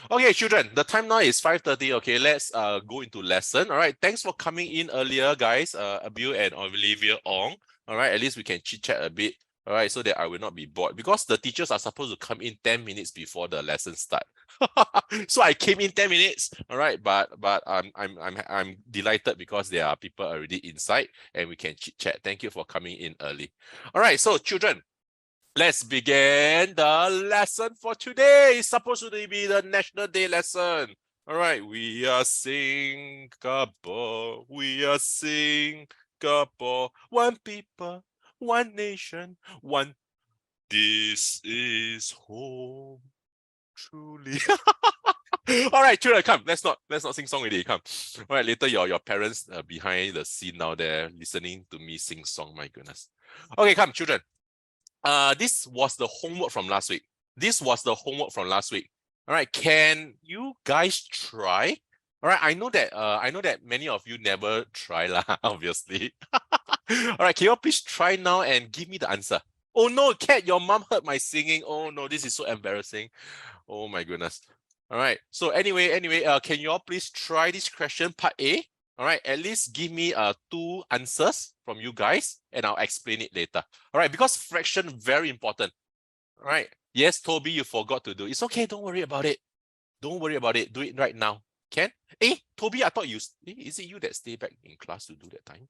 Okay, children, the time now is 5:30. Okay, let's go into lesson. All right, thanks for coming in earlier, guys. Abil and Olivia Ong. All right, at least we can chit chat a bit. All right, so that I will not be bored because the teachers are supposed to come in 10 minutes before the lesson start. So I came in 10 minutes. All right, but I'm delighted because there are people already inside and we can chit chat. Thank you for coming in early. All right, so children, let's begin the lesson for today. It's supposed to be the National Day lesson. All right, we are Singapore. We are Singapore. One people, one nation, one. This is home. Truly. All right, children, come. Let's not sing song already. Come. All right, later your parents behind the scene now there listening to me sing song. My goodness. Okay, come, children. This was the homework from last week. All right, can you guys try? All right, I know that many of you never try lah, obviously. All right, can you all please try now and give me the answer? Oh no, Kat, your mom heard my singing. Oh no, this is so embarrassing. Oh my goodness. All right. So anyway, can you all please try this question, part A? All right, at least give me 2 answers from you guys and I'll explain it later. All right, because fraction very important. All right. Yes, Toby, you forgot to do. It's okay, don't worry about it. Don't worry about it. Do it right now. Can? Toby, I thought is it you that stay back in class to do that time?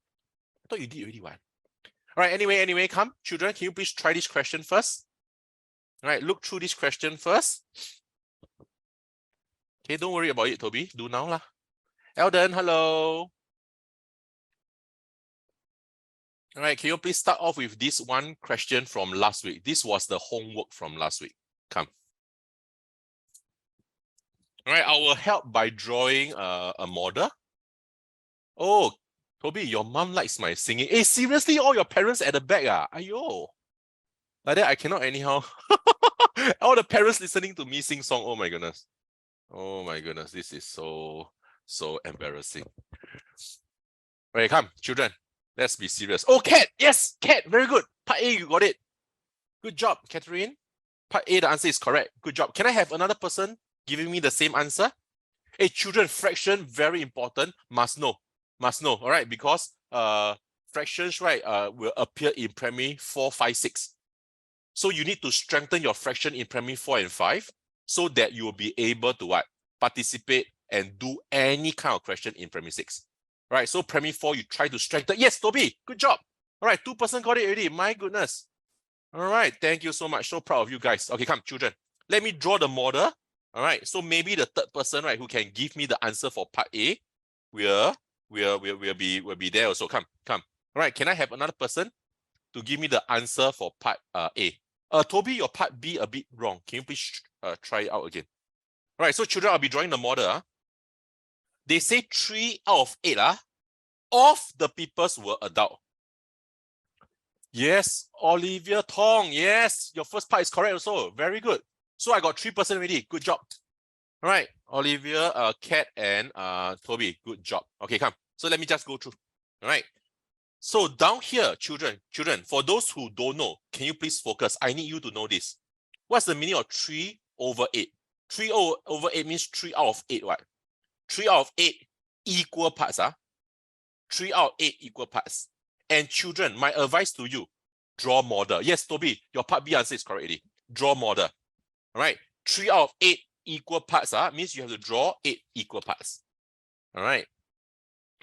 I thought you did already one. All right, anyway, come. Children, can you please try this question first? All right, look through this question first. Okay, don't worry about it, Toby. Do now lah. Eldon, hello. All right, can you please start off with this one question from last week? This was the homework from last week. Come. All right, I will help by drawing a model. Oh, Toby, your mom likes my singing. Hey, seriously, all your parents at the back ah? Ayo. Like that, I cannot anyhow. All the parents listening to me sing song. Oh my goodness. Oh my goodness, this is so embarrassing. All right, come, children. Let's be serious. Oh, Kat, yes, Kat, very good. Part A, you got it. Good job, Catherine. Part A, the answer is correct. Good job. Can I have another person giving me the same answer? Hey, children, fraction, very important. Must know. All right, because fractions, right, will appear in primary 4, 5, 6. So you need to strengthen your fraction in primary 4 and 5 so that you will be able to what? Participate and do any kind of question in primary 6. Right, so primary 4, you try to strengthen. Yes, Toby, good job. All right, 2% got it already. My goodness. All right, thank you so much. So proud of you guys. Okay, come, children. Let me draw the model. All right, so maybe the third person, right, who can give me the answer for part A will be there also. Come. All right, can I have another person to give me the answer for part A? Toby, your part B a bit wrong. Can you please try it out again? All right, so children, I'll be drawing the model. They say 3 out of 8 of the peoples were adult. Yes, Olivia Tong. Yes, your first part is correct also. Very good. So I got 3% already. Good job. All right, Olivia, Kat, and Toby. Good job. Okay, come. So let me just go through. All right. So down here, children, for those who don't know, can you please focus? I need you to know this. What's the meaning of 3 over 8? 3 over 8 means 3 out of 8, what? 3 out of 8 equal parts. 3 out of 8 equal parts. And children, my advice to you, draw model. Yes, Toby, your part B answer is correct already. Draw model. All right. 3 out of 8 equal parts means you have to draw 8 equal parts. All right.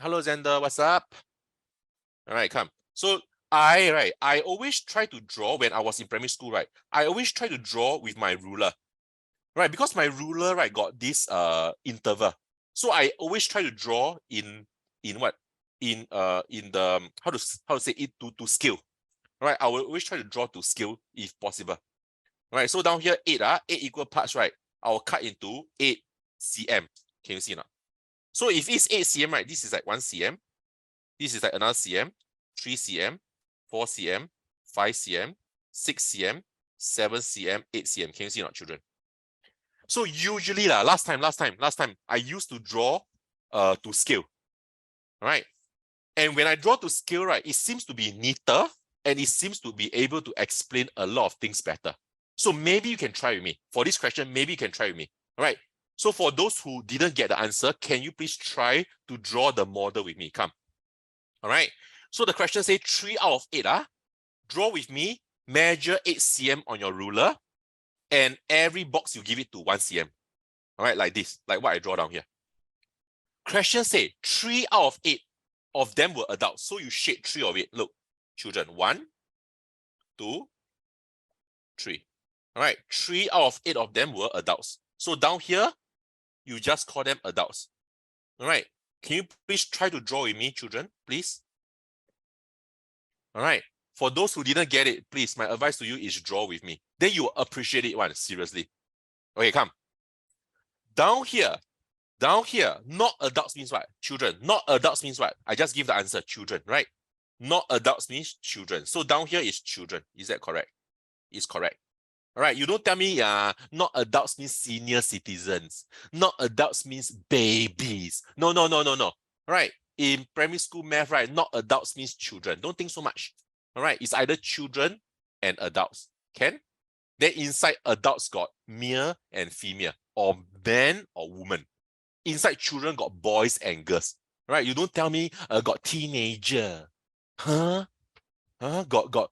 Hello, Xander. What's up? All right, come. So I always try to draw when I was in primary school, right? I always try to draw with my ruler, right? Because my ruler, right, got this interval. So I always try to draw in what? In the how to say it to scale. Right? I will always try to draw to scale if possible. Right? So down here 8 equal parts, right? I will cut into 8 cm. Can you see now? So if it's 8 cm, right? This is like 1 cm. This is like another cm, 3 cm, 4 cm, 5 cm, 6 cm, 7 cm, 8 cm. Can you see now, children? So usually last time, I used to draw to scale. All right. And when I draw to scale, right, it seems to be neater and it seems to be able to explain a lot of things better. So maybe you can try with me. For this question, maybe you can try with me. All right. So for those who didn't get the answer, can you please try to draw the model with me? Come. All right. So the question says 3 out of 8. Draw with me, measure 8 cm on your ruler, and every box you give it to 1 cm. All right, like this, like what I draw down here. Question say 3 out of 8 of them were adults. So you shade 3 of it. Look, children, 1, 2, 3. All right, 3 out of 8 of them were adults. So down here, you just call them adults. All right, can you please try to draw with me, children, please? All right, for those who didn't get it, please, my advice to you is draw with me. Then you will appreciate it one, seriously. Okay, come. Down here, not adults means what? Children. Not adults means what? I just give the answer, children, right? Not adults means children. So down here is children. Is that correct? It's correct. All right, you don't tell me not adults means senior citizens. Not adults means babies. No. All right, in primary school math, right, not adults means children. Don't think so much. All right, it's either children and adults. Can? Then inside adults got male and female, or man or woman. Inside children got boys and girls. All right, you don't tell me got teenager. Huh? Got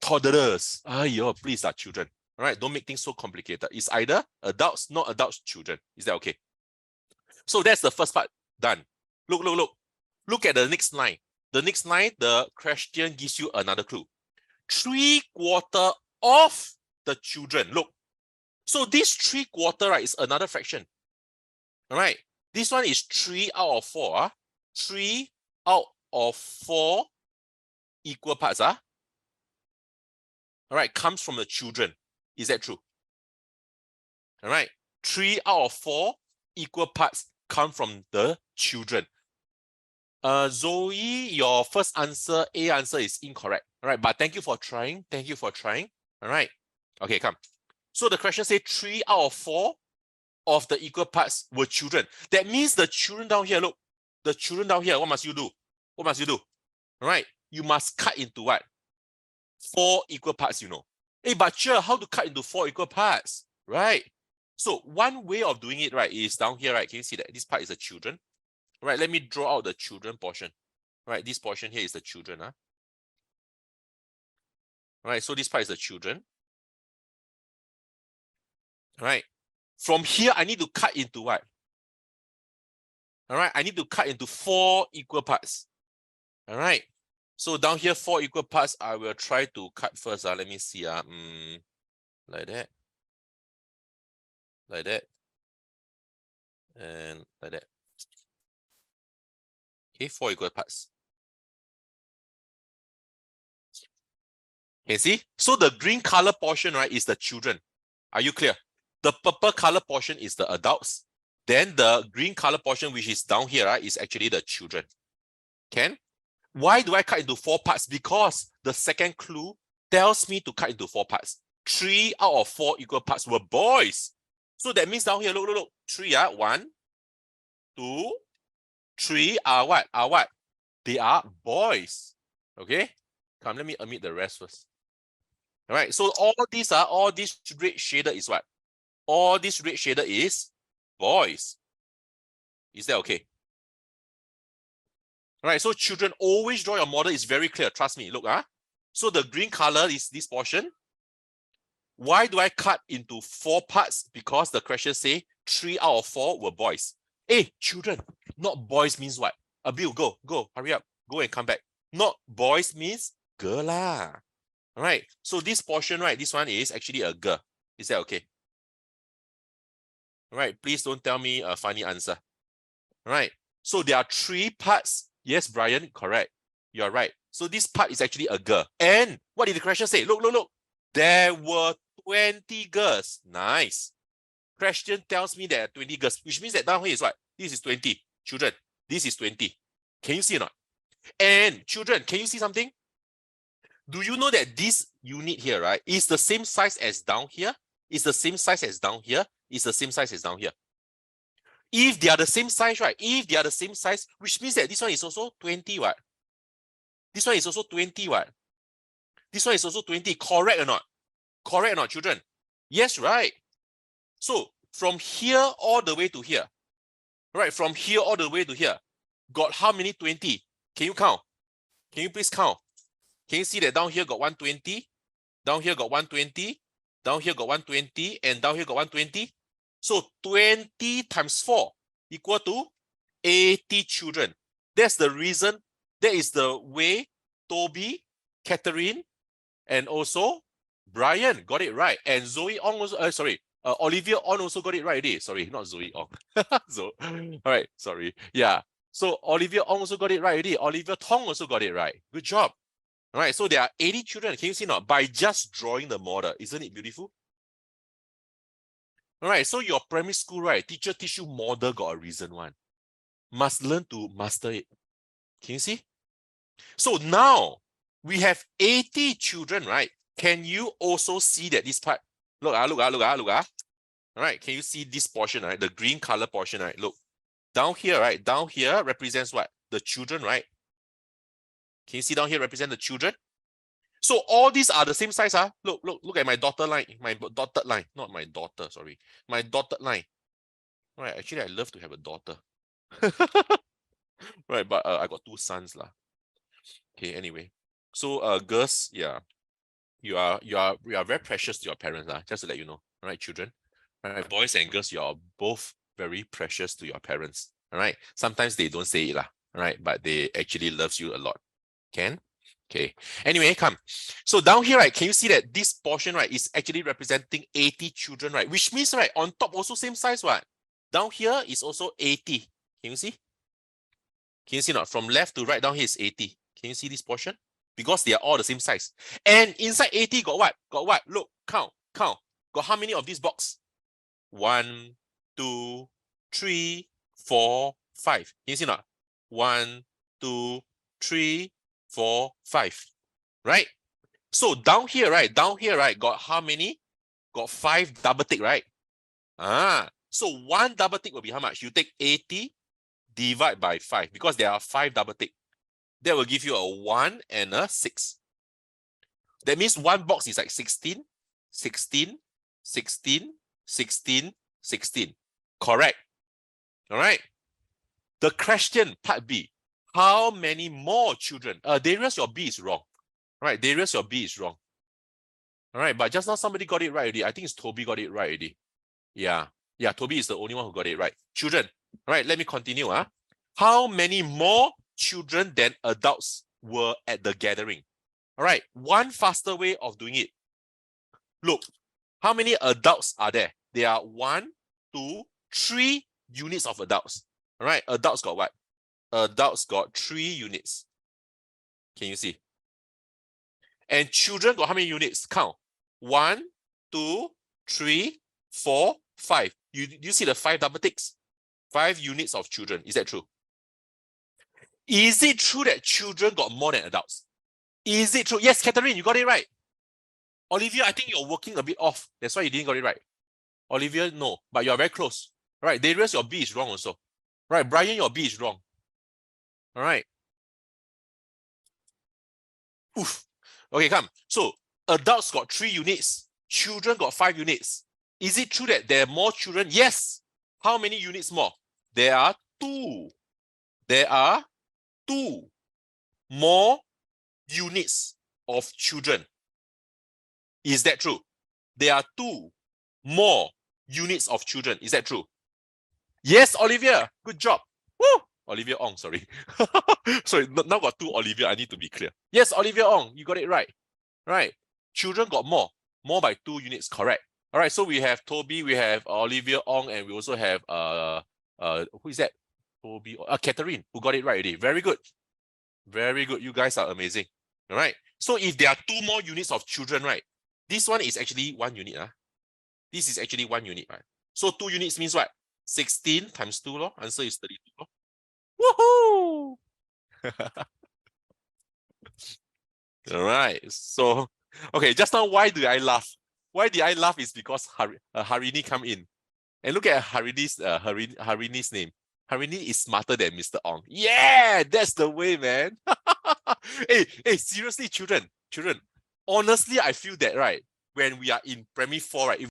toddlers. Ayo, please, children. All right, don't make things so complicated. It's either adults, not adults, children. Is that okay? So that's the first part done. Look. Look at the next line. The next line, the question gives you another clue. 3/4 of the children. Look. So this 3/4, right, is another fraction. All right. This one is 3 out of 4. 3 out of 4 equal parts. All right, comes from the children. Is that true? All right. 3 out of 4 equal parts come from the children. Zoe, your first answer, A answer, is incorrect. All right, but thank you for trying. Thank you for trying. All right. Okay, come. So the question says 3 out of 4 of the equal parts were children. That means the children down here, look, the children down here, what must you do? What must you do? All right, you must cut into what? 4 equal parts, you know. Hey, but sure, how to cut into 4 equal parts, right? So one way of doing it, right, is down here, right? Can you see that this part is the children? All right, let me draw out the children portion. All right, this portion here is the children. All right, so this part is the children. All right, from here, I need to cut into what? All right, I need to cut into 4 equal parts. All right, so down here, 4 equal parts, I will try to cut first. Let me see. Like that. Like that. And like that. Okay, 4 equal parts. Can you see? So the green color portion, right, is the children. Are you clear? The purple color portion is the adults. Then the green color portion, which is down here, right, is actually the children. Can? Why do I cut into 4 parts? Because the second clue tells me to cut into 4 parts. 3 out of 4 equal parts were boys. So that means down here, look. 3 are 1, 2, 3 are what? Are what? They are boys. Okay? Come, let me omit the rest first. All right, so all this red shaded is what? All this red shaded is boys. Is that okay? All right, so children, always draw your model. It's very clear. Trust me. Look, so the green color is this portion. Why do I cut into 4 parts? Because the question say 3 out of 4 were boys. Hey, children, not boys means what? Bill, go, hurry up. Go and come back. Not boys means girl lah. All right, so this portion, right, this one is actually a girl. Is that okay? All right, please don't tell me a funny answer. All right, so there are 3 parts. Yes, Brian, correct. You're right. So this part is actually a girl. And what did the question say? Look. There were 20 girls. Nice. Question tells me there are 20 girls, which means that down here is what? This is 20. Children, this is 20. Can you see or not? And children, can you see something? Do you know that this unit here, right, is the same size as down here? Is the same size as down here? Is the same size as down here? If they are the same size, right? If they are the same size, which means that this one is also 20, what? This one is also 20, what? This one is also 20. Correct or not? Correct or not, children? Yes, right. So from here all the way to here, right? From here all the way to here, got how many 20? Can you count? Can you please count? Can you see that down here got 120? Down here got 120? Down here got 120? And down here got 120? So 20 times 4 equal to 80 children. That's the reason. That is the way Toby, Catherine, and also Brian got it right. And Zoe Ong also, Olivia Ong also got it right already. Sorry, not Zoe Ong. So, all right, sorry. Yeah. So Olivia Ong also got it right already. Olivia Tong also got it right. Good job. All right, so there are 80 children. Can you see now? By just drawing the model. Isn't it beautiful? All right, so your primary school, right? Teacher teach you model got a reason one. Must learn to master it. Can you see? So now we have 80 children, right? Can you also see that this part? Look, look. All right, can you see this portion, right? The green color portion, right? Look, down here, right? Down here represents what? The children, right? Can you see down here represent the children? So all these are the same size. Look at my dotted line. My dotted line, not my daughter, sorry. My dotted line. All right, actually, I love to have a daughter. Right, but I got 2 sons lah. Okay, anyway. So girls, yeah, you are very precious to your parents lah. Just to let you know, all right, children. All right, boys and girls, you are both very precious to your parents. All right, sometimes they don't say it lah. All right, but they actually loves you a lot. Can? Okay. Anyway, come. So down here, right, can you see that this portion, right, is actually representing 80 children, right? Which means, right, on top also same size, what? Down here is also 80. Can you see? Can you see not? From left to right, down here is 80. Can you see this portion? Because they are all the same size. And inside 80 got what? Got what? Look, count. Got how many of this box? 1, 2, 3, 4, 5. Can you see not? 1, 2, 3, 4, 5. Right? So down here, right? Got how many? Got 5 double tick, right? So 1 double tick will be how much? You take 80 divide by 5 because there are 5 double tick. That will give you a 1 and a 6. That means one box is like 16, 16, 16, 16, 16. Correct. All right. The question, part B. How many more children? Darius, your B is wrong. All right, Darius, your B is wrong. All right, but just now somebody got it right already. I think it's Toby got it right already. Yeah, Toby is the only one who got it right. Children. All right, let me continue. How many more children than adults were at the gathering? All right, one faster way of doing it. Look, how many adults are there? There are 1, 2, 3 units of adults. All right, adults got what? Adults got 3 units. Can you see? And children got how many units? Count. 1, 2, 3, 4, 5. You see the 5 double ticks? 5 units of children. Is that true? Is it true that children got more than adults? Is it true? Yes, Catherine, you got it right. Olivia, I think you're working a bit off. That's why you didn't got it right. Olivia, no, but you're very close. All right, Darius, your B is wrong also. All right, Brian, your B is wrong. All right. Oof. Okay, come. So adults got 3 units. Children got 5 units. Is it true that there are more children? Yes. How many units more? There are 2. There are 2 more units of children. Is that true? There are 2 more units of children. Is that true? Yes, Olivia. Good job. Woo! Olivia Ong, sorry. Sorry, now got 2 Olivia. I need to be clear. Yes, Olivia Ong, you got it right. Right. Children got more. More by 2 units, correct. All right, so we have Toby, we have Olivia Ong, and we also have who is that? Toby, Catherine, who got it right already. Very good. Very good. You guys are amazing. All right. So if there are 2 more units of children, right? This one is actually 1 unit. This is actually 1 unit, right? So 2 units means what? 16 times 2, lor. Answer is 32. Lor. Woohoo! All right. So, okay, just now, why do I laugh? Why did I laugh is because Harini come in. And look at Harini's name. Harini is smarter than Mr. Ong. Yeah, that's the way, man. Hey, seriously, children. Honestly, I feel that, right, when we are in primary 4, right, if